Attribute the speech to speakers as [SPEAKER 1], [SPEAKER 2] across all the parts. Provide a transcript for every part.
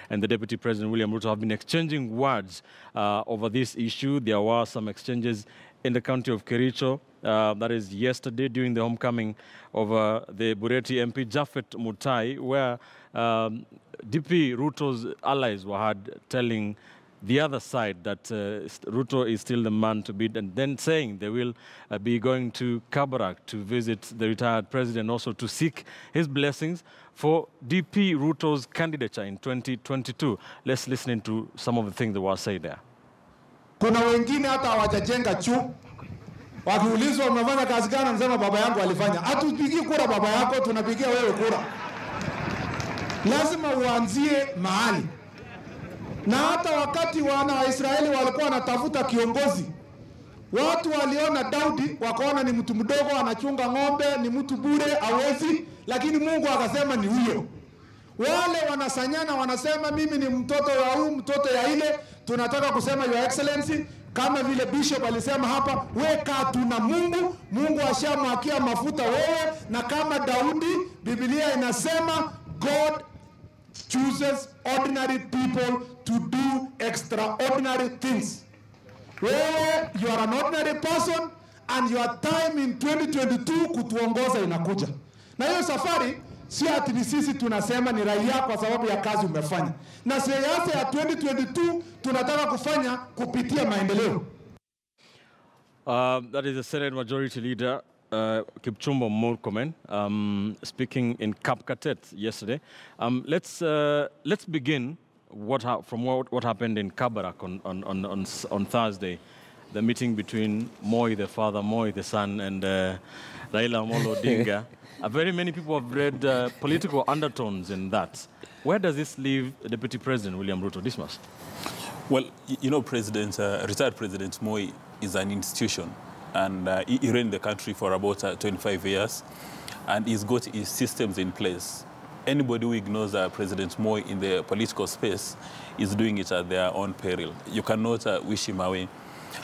[SPEAKER 1] and the Deputy President, William Ruto, have been exchanging words over this issue. There were some exchanges in the county of Kericho, that is yesterday, during the homecoming of the Bureti MP, Japhet Mutai, where DP Ruto's allies were heard telling the other side that Ruto is still the man to beat, and then saying they will be going to Kabarak to visit the retired president, also to seek his blessings for DP Ruto's candidature in 2022. Let's listen to some of the things that were said there.
[SPEAKER 2] Kuna wengine hata hawajajenga chuo. Wakiulizwa unafanya kazi gani, anasema baba yangu alifanya. Hatupigi kura baba yako, tunapigia wewe kura. Lazima uanzie mahali. Na hata wakati wana wa Israeli walikuwa wanatafuta kiongozi, watu waliona Daudi wakaona ni mtu mdogo anachunga ng'ombe, ni mtu bure hawezi, lakini Mungu akasema ni huyo. Wale wanasanyana wanasema mimi ni mtoto wa huyu, mtoto ya ile, tunataka kusema your excellency, kama vile bishop alisema hapa, weka tuna Mungu, Mungu ashamwakia mafuta wewe, na kama Daudi Biblia inasema God chooses ordinary people to do extraordinary things. Wewe, you are an ordinary person and your time in 2022 kutuongoza inakuja. Na hiyo safari si ati ni sisi tunasema ni raia kwa sababu ya kazi umefanya. Na siasa ya 2022 tunataka kufanya kupitia maendeleo.
[SPEAKER 1] That is the Senate Majority Leader Kipchumba Karori, speaking in Kapkatet yesterday. Let's begin from what happened in Kabarak on Thursday, the meeting between Moi the father, Moi the son, and Raila Odinga. Very many people have read political undertones in that. Where does this leave Deputy President William Ruto Dismas?
[SPEAKER 3] Well, you know, retired President Moi is an institution, and he ran the country for about 25 years, and he's got his systems in place. Anybody who ignores President Moi in the political space is doing it at their own peril. You cannot wish him away.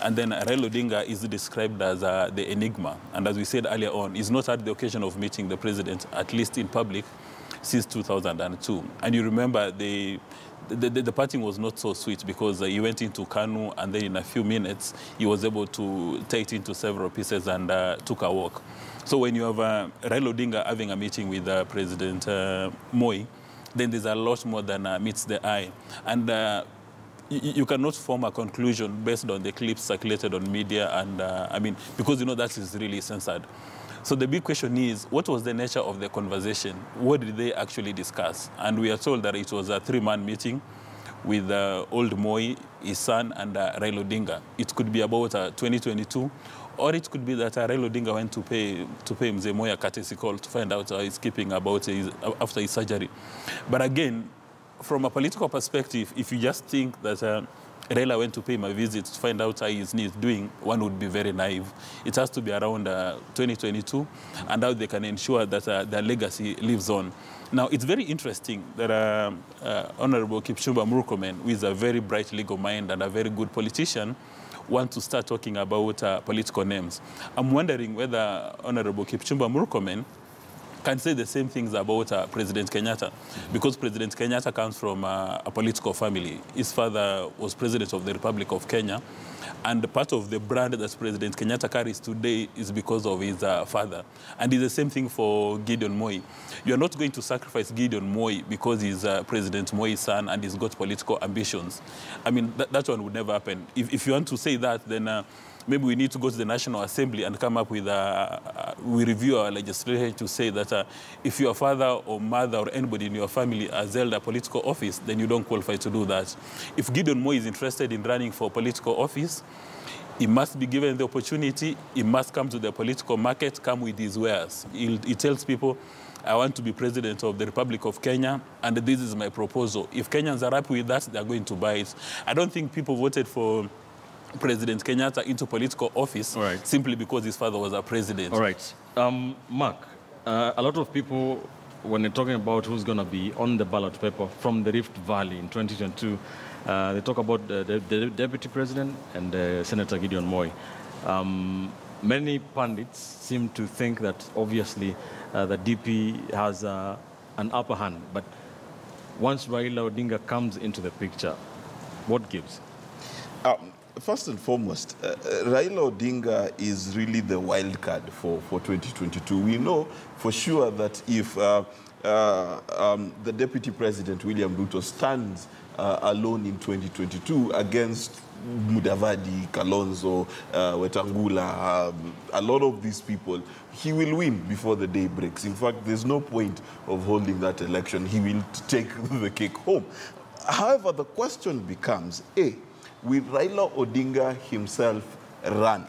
[SPEAKER 3] And then Raila Odinga is described as the enigma. And as we said earlier on, he's not had the occasion of meeting the president, at least in public, since 2002. And you remember the parting was not so sweet because he went into Kanu, and then in a few minutes, he was able to tear it into several pieces and took a walk. So when you have Raila Odinga having a meeting with President Moi, then there's a lot more than meets the eye. And you cannot form a conclusion based on the clips circulated on media, and I mean, because you know that is really censored. So the big question is, what was the nature of the conversation? What did they actually discuss? And we are told that it was a three-man meeting with old Moi, his son, and Raila Odinga. It could be about 2022, or it could be that Raila Odinga went to pay Mzee Moi a courtesy call to find out how he's keeping about after his surgery. But again, from a political perspective, if you just think that Raila went to pay him a visit to find out how his knee is doing, one would be very naive. It has to be around 2022, and how they can ensure that their legacy lives on. Now, it's very interesting that Honorable Kipchumba Karori, who is a very bright legal mind and a very good politician, want to start talking about political names. I'm wondering whether Honorable Kipchumba Karori can say the same things about President Kenyatta, because President Kenyatta comes from a political family. His father was president of the Republic of Kenya, and part of the brand that President Kenyatta carries today is because of his father. And it's the same thing for Gideon Moi. You're not going to sacrifice Gideon Moi because he's President Moi's son and he's got political ambitions. I mean, that one would never happen. If you want to say that, then maybe we need to go to the National Assembly and come up with we review our legislation to say that if your father or mother or anybody in your family has held a political office, then you don't qualify to do that. If Gideon Moi is interested in running for political office, he must be given the opportunity. He must come to the political market, come with his wares. He tells people, I want to be president of the Republic of Kenya, and this is my proposal. If Kenyans are happy with that, they're going to buy it. I don't think people voted for President Kenyatta into political office simply because his father was a president.
[SPEAKER 1] All right. Mark, a lot of people, when they're talking about who's going to be on the ballot paper from the Rift Valley in 2022, they talk about the deputy president and Senator Gideon Moi. Many pundits seem to think that obviously the DP has an upper hand, but once Raila Odinga comes into the picture? What gives?
[SPEAKER 4] First and foremost, Raila Odinga is really the wild card for 2022. We know for sure that if the Deputy President, William Ruto, stands alone in 2022 against Mudavadi, Kalonzo, Wetangula, a lot of these people, he will win before the day breaks. In fact, there's no point of holding that election. He will take the cake home. However, the question becomes, will Raila Odinga himself run?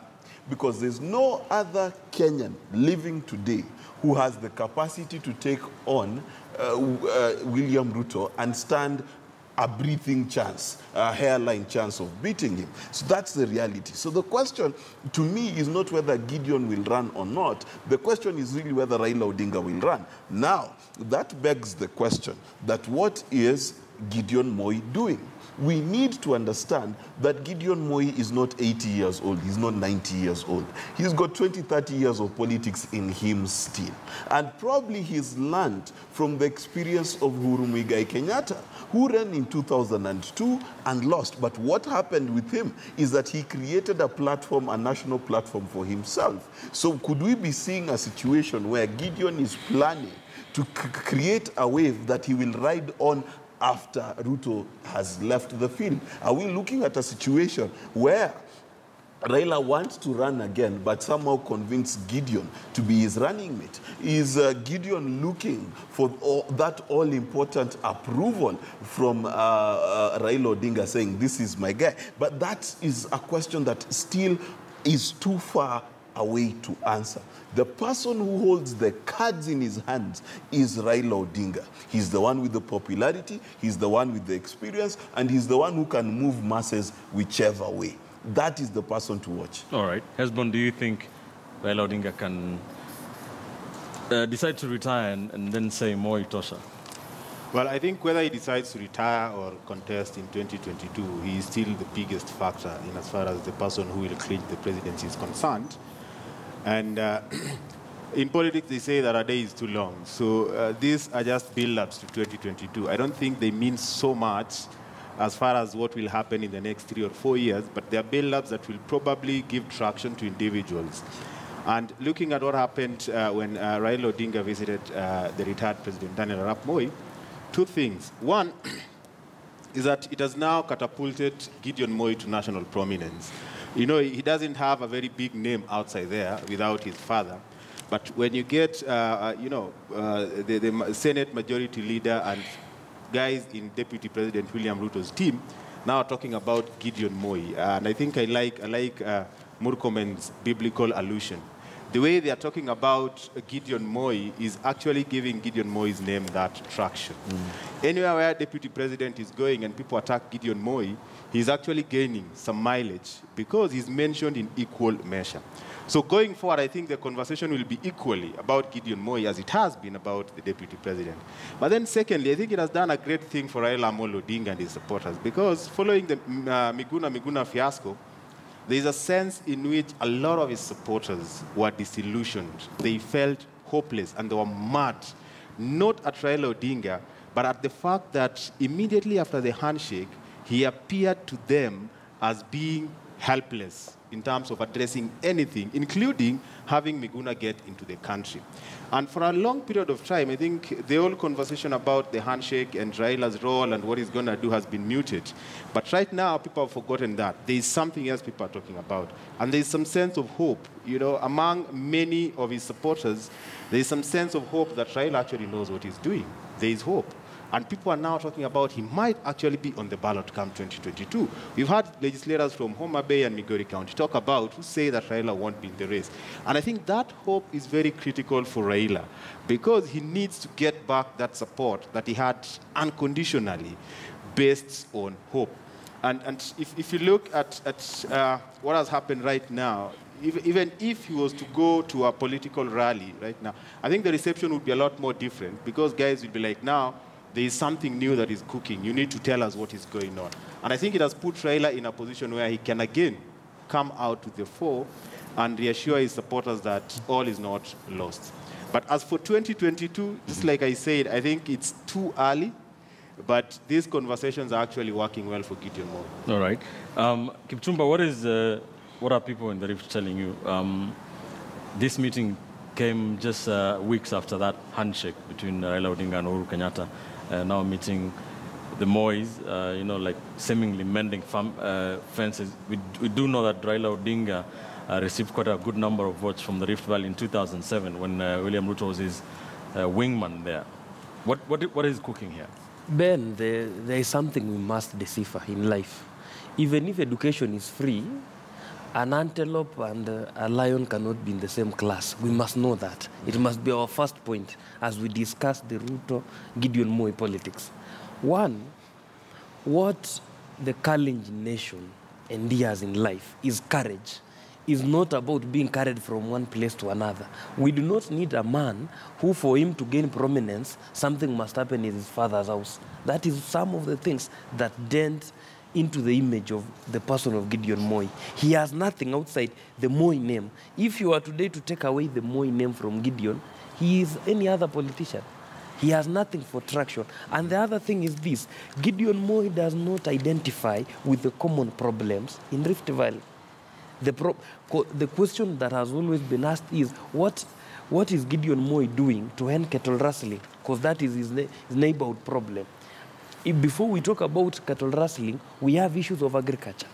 [SPEAKER 4] Because there's no other Kenyan living today who has the capacity to take on William Ruto and stand a breathing chance, a hairline chance of beating him. So that's the reality. So the question to me is not whether Gideon will run or not. The question is really whether Raila Odinga will run. Now, that begs the question that what is Gideon Moi doing? We need to understand that Gideon Moi is not 80 years old. He's not 90 years old. He's got 20, 30 years of politics in him still. And probably he's learned from the experience of Uhuru Muigai Kenyatta, who ran in 2002 and lost. But what happened with him is that he created a platform, a national platform for himself. So could we be seeing a situation where Gideon is planning to create a wave that he will ride on after Ruto has left the field? Are we looking at a situation where Raila wants to run again, but somehow convince Gideon to be his running mate? Is Gideon looking for that all-important approval from Raila Odinga saying, this is my guy? But that is a question that still is too far away to answer. The person who holds the cards in his hands is Raila Odinga. He's the one with the popularity, he's the one with the experience, and he's the one who can move masses whichever way. That is the person to watch.
[SPEAKER 1] All right. Hesbon, do you think Raila Odinga can decide to retire and then say Moi Tosha?
[SPEAKER 5] Well, I think whether he decides to retire or contest in 2022, he is still the biggest factor in as far as the person who will clinch the presidency is concerned. And in politics, they say that a day is too long. So these are just build-ups to 2022. I don't think they mean so much as far as what will happen in the next 3 or 4 years, but they are build-ups that will probably give traction to individuals. And looking at what happened when Raila Odinga visited the retired President Daniel Arap Moi, two things. One is that it has now catapulted Gideon Moi to national prominence. You know, he doesn't have a very big name outside there without his father. But when you get, the Senate Majority Leader and guys in Deputy President William Ruto's team now talking about Gideon Moi. And I think I like Murkomen's biblical allusion. The way they are talking about Gideon Moi is actually giving Gideon Moi's name that traction. Anywhere where Deputy President is going and people attack Gideon Moi, he's actually gaining some mileage because he's mentioned in equal measure. So going forward, I think the conversation will be equally about Gideon Moi as it has been about the Deputy President. But then secondly, I think it has done a great thing for Raila Odinga and his supporters because following the Miguna fiasco, there is a sense in which a lot of his supporters were disillusioned. They felt hopeless and they were mad, not at Raila Odinga, but at the fact that immediately after the handshake, he appeared to them as being helpless in terms of addressing anything, including having Miguna get into the country. And for a long period of time, I think the whole conversation about the handshake and Raila's role and what he's going to do has been muted. But right now, people have forgotten that. There is something else people are talking about. And there is some sense of hope. You know, among many of his supporters, there is some sense of hope that Raila actually knows what he's doing. There is hope. And people are now talking about he might actually be on the ballot come 2022. We've had legislators from Homa Bay and Migori County talk about who say that Raila won't be in the race. And I think that hope is very critical for Raila because he needs to get back that support that he had unconditionally based on hope. And if you look at what has happened right now, even if he was to go to a political rally right now, I think the reception would be a lot more different because guys will be like, now, there is something new that is cooking. You need to tell us what is going on. And I think it has put Raila in a position where he can again come out to the fore and reassure his supporters that all is not lost. But as for 2022, just like I said, I think it's too early. But these conversations are actually working well for Gideon Moi.
[SPEAKER 1] All right. Kipchumba, what are people in the Rift telling you? This meeting came just weeks after that handshake between Raila Odinga and Uhuru Kenyatta, now meeting the Mois, like seemingly mending fences. We do know that Raila Odinga received quite a good number of votes from the Rift Valley in 2007 when William Ruto was his wingman there. What is cooking here?
[SPEAKER 6] Ben, there is something we must decipher in life. Even if education is free, an antelope and a lion cannot be in the same class. We must know that. It must be our first point as we discuss the Ruto-Gideon Moi politics. One, what the Kalenjin nation endears in life is courage. Is not about being carried from one place to another. We do not need a man who, for him to gain prominence, something must happen in his father's house. That is some of the things that dent into the image of the person of Gideon Moi. He has nothing outside the Moi name. If you are today to take away the Moi name from Gideon, he is any other politician. He has nothing for traction. And the other thing is this, Gideon Moi does not identify with the common problems in Rift Valley. The question that has always been asked is, what is Gideon Moi doing to end cattle rustling? Because that is his neighborhood problem. Before we talk about cattle rustling, we have issues of agriculture.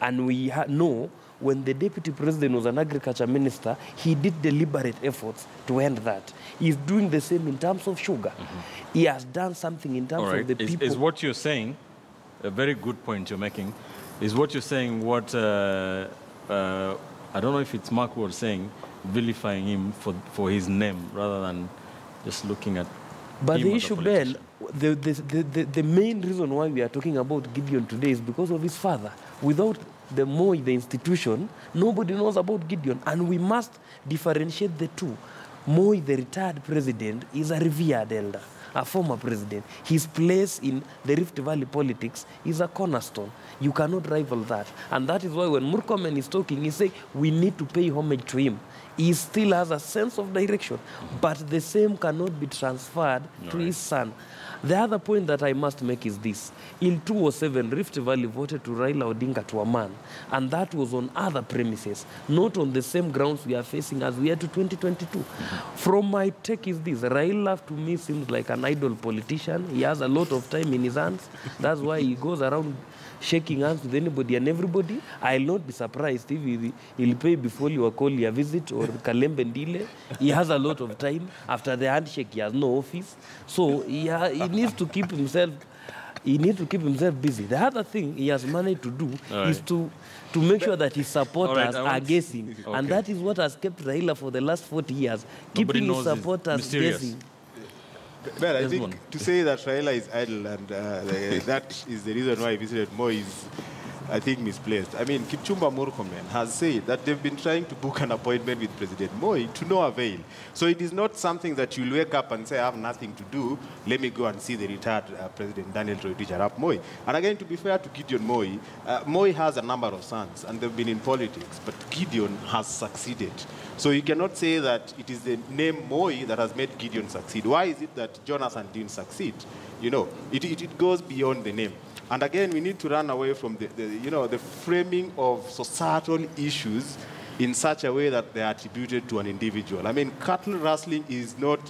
[SPEAKER 6] And we know when the deputy president was an agriculture minister, he did deliberate efforts to end that. He's doing the same in terms of sugar. Mm-hmm. He has done something in terms of the people.
[SPEAKER 1] Is what you're saying, a very good point you're making, is what you're saying what... I don't know if it's Mark who was saying, vilifying him for his name rather than just looking at
[SPEAKER 6] But
[SPEAKER 1] him
[SPEAKER 6] the
[SPEAKER 1] as
[SPEAKER 6] issue,
[SPEAKER 1] a
[SPEAKER 6] Ben,
[SPEAKER 1] politician.
[SPEAKER 6] the main reason why we are talking about Gideon today is because of his father. Without the Moi, the institution, nobody knows about Gideon. And we must differentiate the two. Moi, the retired president, is a revered elder, a former president. His place in the Rift Valley politics is a cornerstone. You cannot rival that. And that is why when Murkomen is talking, he's saying we need to pay homage to him. He still has a sense of direction, but the same cannot be transferred to his son. The other point that I must make is this. In 2007, Rift Valley voted to Raila Odinga to a man, and that was on other premises, not on the same grounds we are facing as we are to 2022. From my take is this. Raila, to me, seems like an idle politician. He has a lot of time in his hands. That's why he goes around shaking hands with anybody and everybody. I'll not be surprised if he'll pay Bifwoli Wakoli a visit or Kalembe Ndile. He has a lot of time. After the handshake, he has no office. So he needs to keep himself. He needs to keep himself busy. The other thing he has managed to do is to make sure that his supporters are guessing. Okay. And that is what has kept Raila for the last 40 years. Keeping his supporters guessing.
[SPEAKER 5] Well, I think to say that Raila is idle and that is the reason why he visited Moi is, I think, misplaced. I mean, Kipchumba Murkomen has said that they've been trying to book an appointment with President Moi to no avail. So it is not something that you'll wake up and say, I have nothing to do, let me go and see the retired President Daniel Toroitich arap Moi. And again, to be fair to Gideon Moi, Moi has a number of sons and they've been in politics, but Gideon has succeeded. So you cannot say that it is the name Moi that has made Gideon succeed. Why is it that Jonathan didn't succeed? You know, it goes beyond the name. And again, we need to run away from the framing of societal issues in such a way that they are attributed to an individual. I mean, cattle rustling is not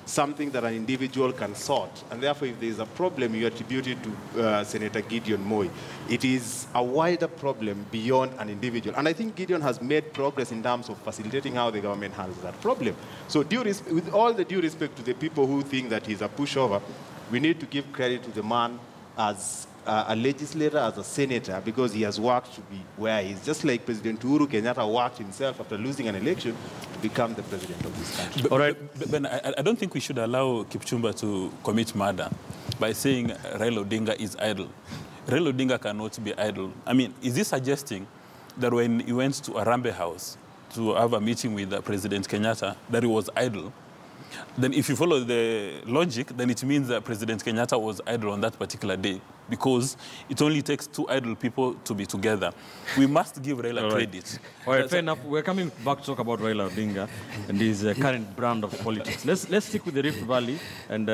[SPEAKER 5] something that an individual can sort. And therefore, if there is a problem, you attribute it to Senator Gideon Moi. It is a wider problem beyond an individual. And I think Gideon has made progress in terms of facilitating how the government handles that problem. So with all the due respect to the people who think that he's a pushover, we need to give credit to the man as a legislator, as a senator, because he has worked to be where he is. Just like President Uhuru Kenyatta worked himself after losing an election to become the president of this country.
[SPEAKER 3] All right. Ben, I don't think we should allow Kipchumba to commit murder by saying Raila Odinga is idle. Raila Odinga cannot be idle. I mean, is he suggesting that when he went to Arambe House to have a meeting with President Kenyatta, that he was idle? Then if you follow the logic, then it means that President Kenyatta was idle on that particular day because it only takes two idle people to be together. We must give Raila credit.
[SPEAKER 1] All right, fair enough. We're coming back to talk about Raila Odinga and his current brand of politics. Let's stick with the Rift Valley and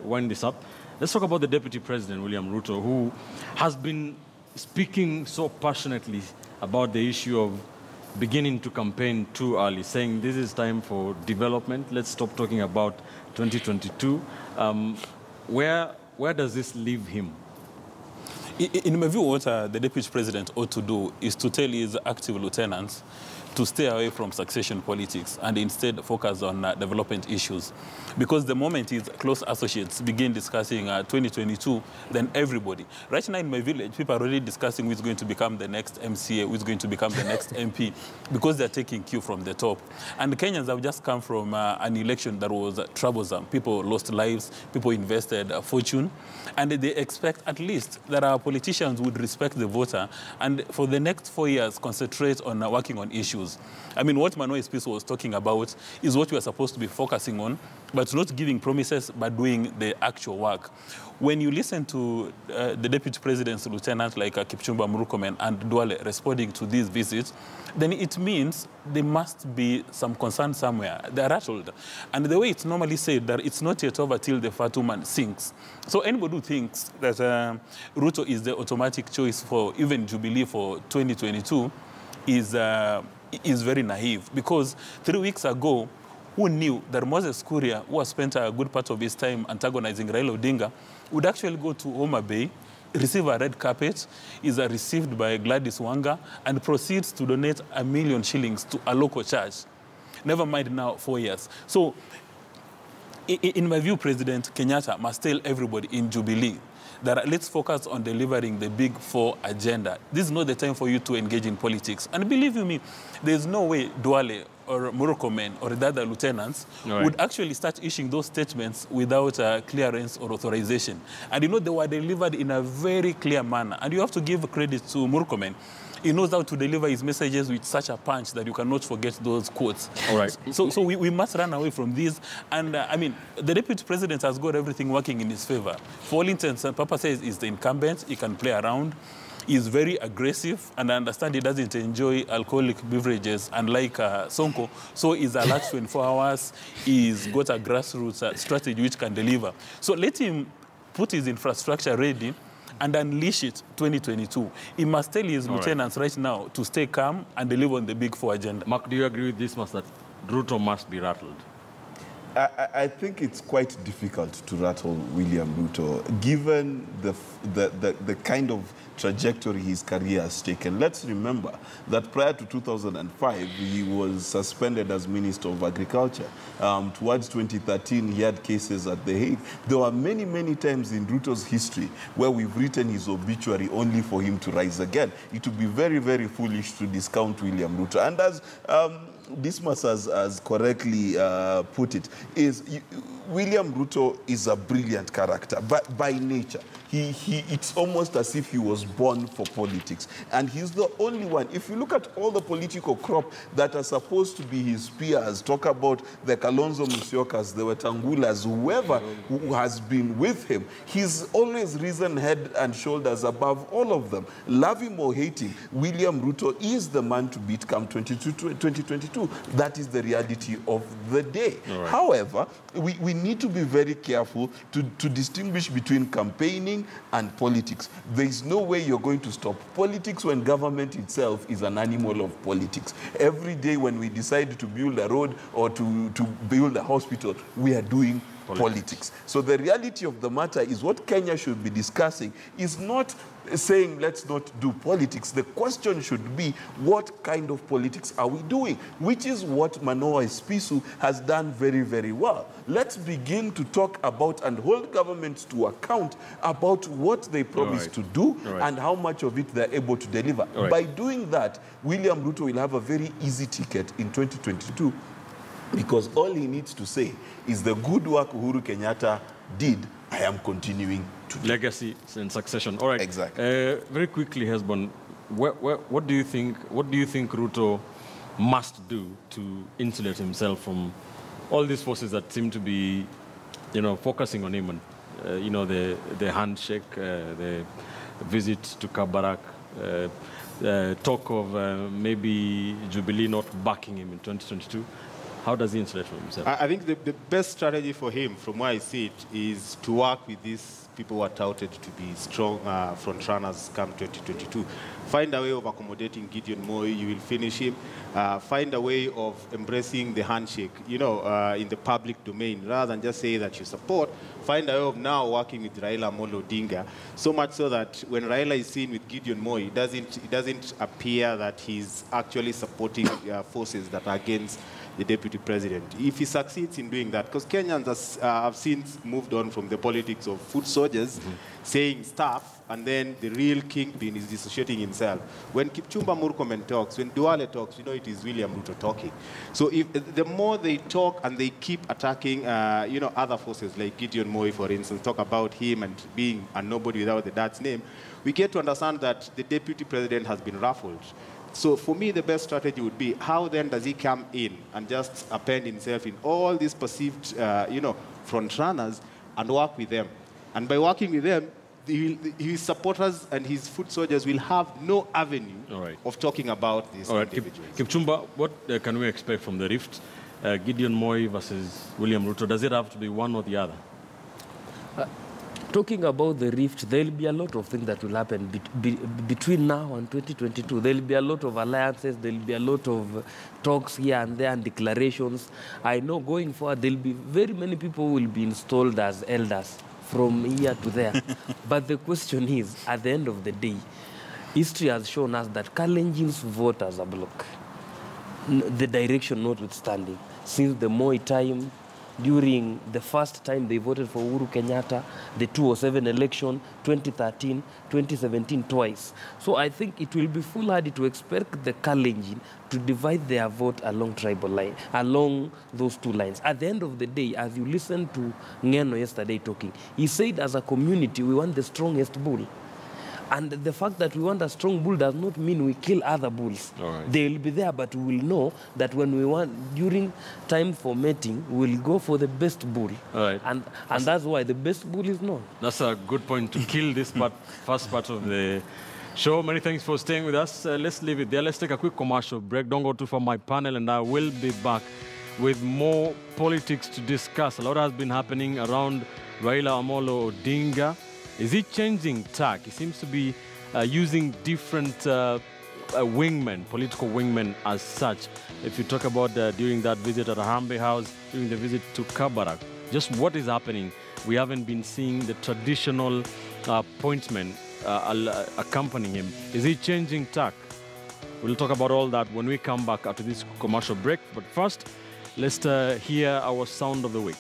[SPEAKER 1] wind this up. Let's talk about the Deputy President, William Ruto, who has been speaking so passionately about the issue of beginning to campaign too early, saying this is time for development. Let's stop talking about 2022. Where does this leave him?
[SPEAKER 3] In my view, what the Deputy President ought to do is to tell his active lieutenants to stay away from succession politics and instead focus on development issues. Because the moment his close associates begin discussing 2022, then everybody. Right now in my village, people are already discussing who is going to become the next MCA, who is going to become the next MP, because they're taking cue from the top. And the Kenyans have just come from an election that was troublesome. People lost lives, people invested a fortune, and they expect at least that our politicians would respect the voter and for the next 4 years concentrate on working on issues. I mean, what Manoe's piece was talking about is what we are supposed to be focusing on, but not giving promises, but doing the actual work. When you listen to the Deputy President's lieutenants like Kipchumba Karori and Duale responding to these visits, then it means there must be some concern somewhere. They are rattled. And the way it's normally said, that it's not yet over till the fat woman sinks. So anybody who thinks that Ruto is the automatic choice for even Jubilee for 2022 is very naive, because 3 weeks ago, who knew that Moses Kuria, who has spent a good part of his time antagonizing Raila Odinga, would actually go to Homa Bay, receive a red carpet, is received by Gladys Wanga, and proceeds to donate 1 million shillings to a local church. Never mind now 4 years. So, in my view, President Kenyatta must tell everybody in Jubilee that let's focus on delivering the Big Four agenda. This is not the time for you to engage in politics. And believe you me, there's no way Duale or Murkomen or the other lieutenants would actually start issuing those statements without clearance or authorization. And you know, they were delivered in a very clear manner. And you have to give credit to Murkomen. He knows how to deliver his messages with such a punch that you cannot forget those quotes.
[SPEAKER 1] All right.
[SPEAKER 3] So we must run away from these. And I mean, the Deputy President has got everything working in his favor. For all intents and purposes, he's the incumbent. He can play around. He's very aggressive, and I understand he doesn't enjoy alcoholic beverages, unlike Sonko. So he's alert 24 hours. He's got a grassroots strategy which can deliver. So let him put his infrastructure ready and unleash it 2022. He must tell his lieutenants right now to stay calm and deliver on the Big Four agenda.
[SPEAKER 1] Mark, do you agree with this, that Ruto must be rattled?
[SPEAKER 4] I think it's quite difficult to rattle William Ruto, given the kind of trajectory his career has taken. Let's remember that prior to 2005, he was suspended as Minister of Agriculture. Towards 2013, he had cases at The Hague. There were many, many times in Ruto's history where we've written his obituary only for him to rise again. It would be very, very foolish to discount William Ruto. And as Dismas has correctly put it, William Ruto is a brilliant character, but by nature. It's almost as if he was born for politics. And he's the only one. If you look at all the political crop that are supposed to be his peers, talk about the Kalonzo Musyokas, the Wetangulas, whoever who has been with him, he's always risen head and shoulders above all of them. Love him or hate him, William Ruto is the man to beat come 2022. That is the reality of the day. Right. However, we need to be very careful to distinguish between campaigning and politics. There is no way you're going to stop politics when government itself is an animal of politics. Every day when we decide to build a road or to build a hospital, we are doing politics. So the reality of the matter is what Kenya should be discussing is not saying let's not do politics. The question should be what kind of politics are we doing, which is what Manoa Espisu has done very, very well. Let's begin to talk about and hold governments to account about what they promised to do and how much of it they're able to deliver. By doing that, William Ruto will have a very easy ticket in 2022 because all he needs to say is the good work Uhuru Kenyatta did, I am continuing to do.
[SPEAKER 1] Legacy and succession. All right.
[SPEAKER 4] Exactly.
[SPEAKER 1] Very quickly, Hesbon, what do you think Ruto must do to insulate himself from all these forces that seem to be, focusing on him? And, the handshake, the visit to Kabarak, talk of maybe Jubilee not backing him in 2022. How does he insulate himself?
[SPEAKER 5] I think the best strategy for him, from where I see it, is to work with these people who are touted to be strong front runners come 2022. Find a way of accommodating Gideon Moi, you will finish him. Find a way of embracing the handshake, you know, in the public domain, rather than just say that you support. Find a way of now working with Raila Odinga, so much so that when Raila is seen with Gideon Moi, it doesn't appear that he's actually supporting forces that are against the deputy president. If he succeeds in doing that, because Kenyans have since moved on from the politics of foot soldiers saying stuff, and then the real kingpin is dissociating himself. When Kipchumba Murkomen talks, when Duale talks, you know it is William Ruto talking. So if the more they talk and they keep attacking, you know, other forces like Gideon Moi, for instance, talk about him and being a nobody without the dad's name, we get to understand that the deputy president has been ruffled. So for me, the best strategy would be, how then does he come in and just append himself in all these perceived, you know, front runners and work with them? And by working with them, his supporters and his foot soldiers will have no avenue of talking about these individuals.
[SPEAKER 1] Kipchumba, what can we expect from the rift? Gideon Moi versus William Ruto, does it have to be one or the other?
[SPEAKER 6] Talking about the rift, there will be a lot of things that will happen between now and 2022. There will be a lot of alliances, there will be a lot of talks here and there and declarations. I know going forward, there will be very many people who will be installed as elders from here to there. But the question is, at the end of the day, history has shown us that Kalenjins vote as a bloc, the direction notwithstanding. Since the Moi time, during the first time they voted for Uhuru Kenyatta, the 2007 election, 2013, 2017 twice. So I think it will be foolhardy to expect the Kalenjin to divide their vote along tribal line, along those two lines. At the end of the day, as you listened to Ngeno yesterday talking, he said as a community, we want the strongest bull. And the fact that we want a strong bull does not mean we kill other bulls. They will be there, but we will know that when we want, during time for mating, we'll go for the best bull. And that's why the best bull is known.
[SPEAKER 1] That's a good point to kill this first part of the show. Many thanks for staying with us. Let's leave it there. Let's take a quick commercial break. Don't go too far, my panel, and I will be back with more politics to discuss. A lot has been happening around Raila Odinga. Is he changing tack? He seems to be using different wingmen, political wingmen as such. If you talk about during that visit at Harambee House, during the visit to Kabarak, just what is happening? We haven't been seeing the traditional appointment accompanying him. Is he changing tack? We'll talk about all that when we come back after this commercial break. But first, let's hear our sound of the week.